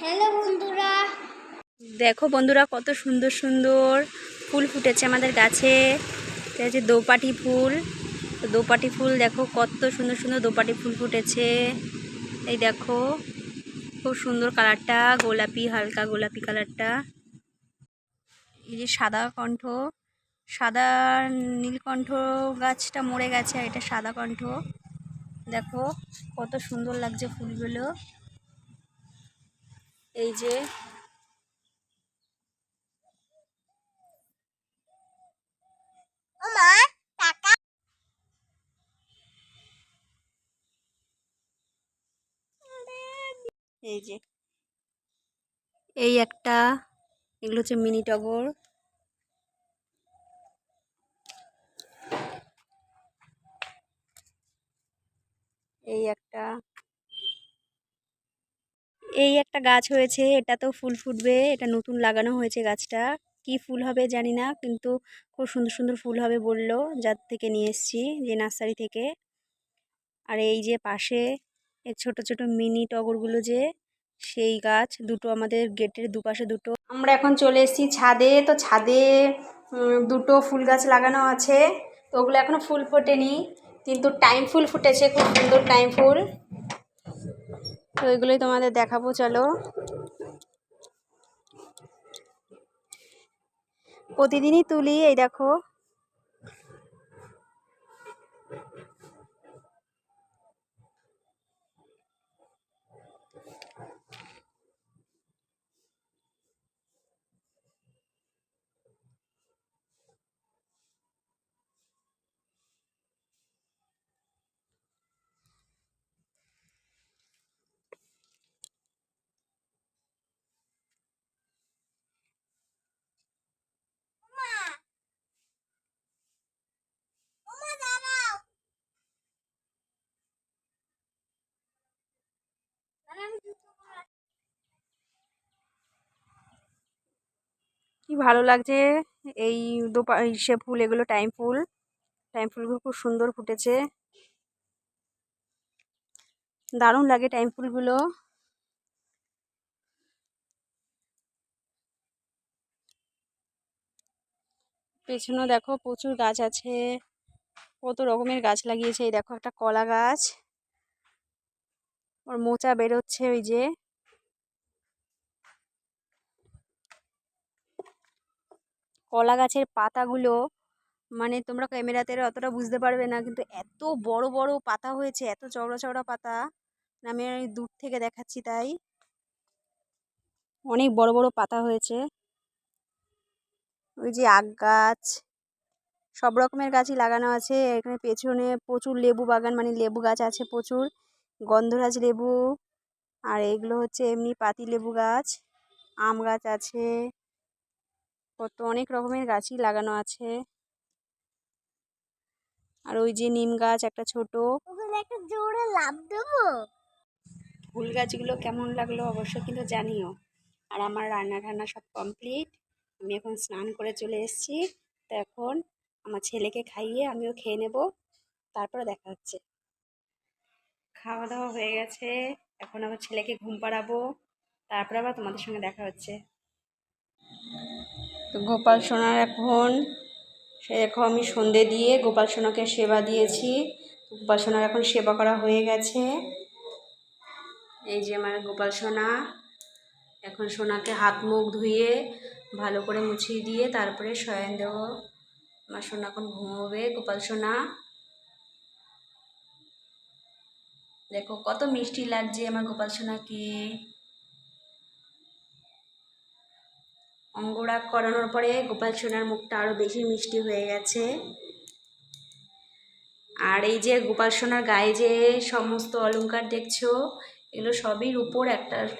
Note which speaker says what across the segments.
Speaker 1: Hello বন্ধুরা,
Speaker 2: দেখো বন্ধুরা, কত সুন্দর সুন্দর ফুল ফুটেছে আমাদের গাছে। এটা হচ্ছে দোপাটি ফুল। তো দোপাটি ফুল দেখো, কত সুন্দর সুন্দর দোপাটি ফুল ফুটেছে। এই দেখো, খুব সুন্দর কালারটা, গোলাপি, হালকা গোলাপি কালারটা। এই যে সাদা কণ্ঠ, সাদা নীলকণ্ঠ গাছটা মরে গেছে, আর এটা সাদা কণ্ঠ। দেখো কত সুন্দর লাগছে ফুলগুলো। এই যে
Speaker 1: ওমা টাকা
Speaker 2: এই যে এই একটা, এগুলো হচ্ছে মিনি টগর। এই একটা গাছ হয়েছে, এটা তো ফুল ফুটবে, এটা নতুন লাগানো হয়েছে গাছটা। কি ফুল হবে জানি না, কিন্তু খুব সুন্দর সুন্দর ফুল হবে বললো, যার থেকে নিয়ে এসেছি, যে নার্সারি থেকে। আর এই যে পাশে এই ছোট ছোট মিনি টগরগুলো, যে সেই গাছ দুটো আমাদের গেটের দুপাশে দুটো। আমরা এখন চলে এসেছি ছাদে। তো ছাদে দুটো ফুল গাছ লাগানো আছে। তো ওগুলো এখনো ফুল ফোটেনি, কিন্তু টাইম ফুল ফুটেছে, খুব সুন্দর টাইম ফুল। তো এগুলোই তোমাদের দেখাবো, চলো। প্রতিদিনই তুলি, এই দেখো।
Speaker 1: দাঁড়াও।
Speaker 2: কি ভালো লাগছে এই সে ফুল, এগুলো টাইম ফুল। টাইম ফুলগুলো খুব সুন্দর ফুটেছে, দারুণ লাগে টাইম ফুলগুলো। পেছনেও দেখো প্রচুর গাছ আছে, কত রকমের গাছ লাগিয়েছে। এই দেখো একটা কলা গাছ, ওর মোচা বেরোচ্ছে। ওই যে কলা গাছের পাতাগুলো, মানে তোমরা ক্যামেরাতে অতটা বুঝতে পারবে না, কিন্তু এত বড় বড় পাতা হয়েছে, এত চওড়া চওড়া পাতা। আমি দূর থেকে দেখাচ্ছি, তাই অনেক বড় বড় পাতা হয়েছে। ওই যে আগ গাছ, সব রকমের গাছই লাগানো আছে এখানে। পেছনে প্রচুর লেবু বাগান, মানে লেবু গাছ আছে প্রচুর, গন্ধরাজ লেবু। আর এগুলো হচ্ছে এমনি পাতি লেবু গাছ, আম গাছ আছে, কত অনেক রকমের গাছই লাগানো আছে। আর ওই যে নিম গাছ একটা ছোট।
Speaker 1: ওখানে একটা জোরে লাফ দেবো।
Speaker 2: ফুল গাছগুলো কেমন লাগলো অবশ্যই কিন্তু জানিও। আর আমার রান্না টান্না সব কমপ্লিট, আমি এখন স্নান করে চলে এসেছি। তো এখন আমার ছেলেকে খাইয়ে আমিও খেয়ে নেব, তারপরে দেখা হচ্ছে। খাওয়া দাওয়া হয়ে গেছে, এখন আবার ছেলেকে ঘুম পাড়াবো, তারপরে আবার তোমাদের সঙ্গে দেখা হচ্ছে। তো গোপাল সোনার এখন, সে দেখো আমি সন্ধে দিয়ে গোপাল সোনাকে সেবা দিয়েছি। গোপাল সোনার এখন সেবা করা হয়ে গেছে। এই যে আমার গোপাল সোনা, এখন সোনাকে হাত মুখ ধুয়ে ভালো করে মুছিয়ে দিয়ে তারপরে শয়ন দেবো। আমার সোনা এখন ঘুমোবে, গোপাল সোনা। দেখো কত মিষ্টি লাগছে আমার গোপাল সোনাকে। অঙ্গরাগ করানোর পরে গোপাল সোনার মুখটা আরও বেশি মিষ্টি হয়ে গেছে। আর এই যে গোপাল সোনার গায়ে যে সমস্ত অলংকার দেখছো, এগুলো সবই রূপোর,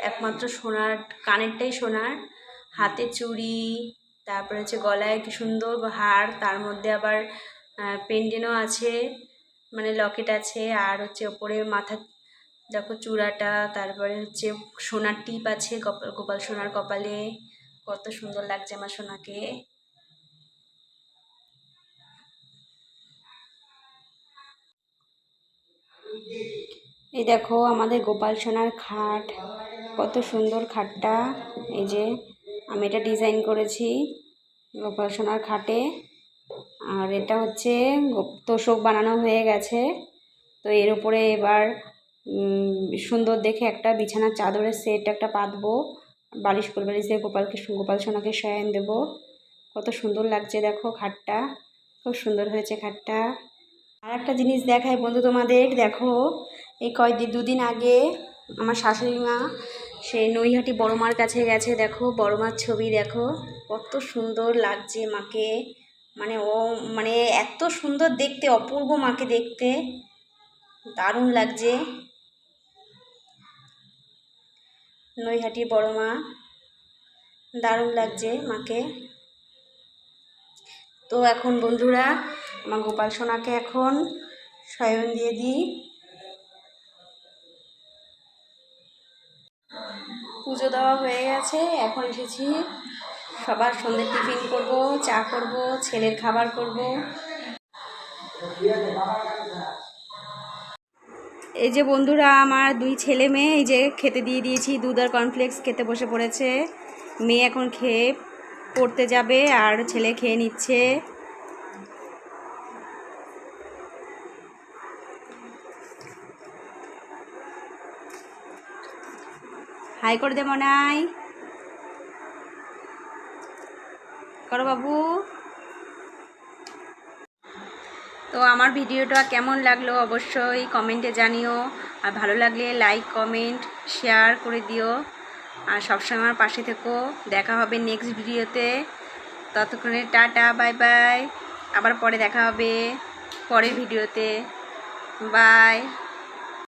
Speaker 2: একমাত্র সোনার, কানেরটাই সোনার। হাতে চুড়ি, তারপরে হচ্ছে গলায় কি সুন্দর হার, তার মধ্যে আবার পেন্ডেন্টও আছে, মানে লকেট আছে। আর হচ্ছে ওপরে মাথা দেখো চূড়াটা, তারপরে হচ্ছে সোনার টিপ আছে গোপাল সোনার কপালে। কত সুন্দর লাগছে আমার সোনাকে। এই দেখো আমাদের গোপাল সোনার খাট, কত সুন্দর খাটটা। এই যে আমি এটা ডিজাইন করেছি গোপাল সোনার খাটে। আর এটা হচ্ছে তোষক বানানো হয়ে গেছে। তো এর উপরে এবার সুন্দর দেখে একটা বিছানার চাদরের সেট একটা পাতবো, বালিশ কোলবালিশ দিয়ে গোপাল সোনাকে শয়ান দেবো। কত সুন্দর লাগছে দেখো খাটটা, খুব সুন্দর হয়েছে খাটটা। আর একটা জিনিস দেখাই বন্ধু তোমাদের, দেখো এই দুদিন আগে আমার শাশুড়ি মা সেই নৈহাটি বড় মার কাছে গেছে। দেখো বড় মার ছবি দেখো, কত সুন্দর লাগছে মাকে। মানে এত সুন্দর দেখতে, অপূর্ব মাকে দেখতে, দারুণ লাগছে নৈহাটি বড় মা, দারুণ লাগছে মাকে। তো এখন বন্ধুরা আমার গোপাল সোনাকে এখন শয়ন দিয়ে দিই। পুজো দেওয়া হয়ে গেছে, এখন এসেছি সবার সন্ধ্যে টিফিন করব, চা করব, ছেলের খাবার করব। এই যে বন্ধুরা আমার 2 ছেলে মেয়ে, এই যে খেতে দিয়ে দিয়েছি, দুধ আর কর্নফ্লেক্স খেতে বসে পড়েছে। মেয়ে এখন খেয়ে পড়তে যাবে আর ছেলে খেয়ে নিচ্ছে। হাই করে দে মনাই, করো বাবু। তো আমার ভিডিওটা কেমন লাগলো অবশ্যই কমেন্টে জানিও, আর ভালো লাগলে লাইক কমেন্ট শেয়ার করে দিও, আর সবসময় আমার পাশে থেকো। দেখা হবে নেক্সট ভিডিওতে, ততক্ষণে টাটা বাই বাই, আবার পরে দেখা হবে পরের ভিডিওতে, বাই।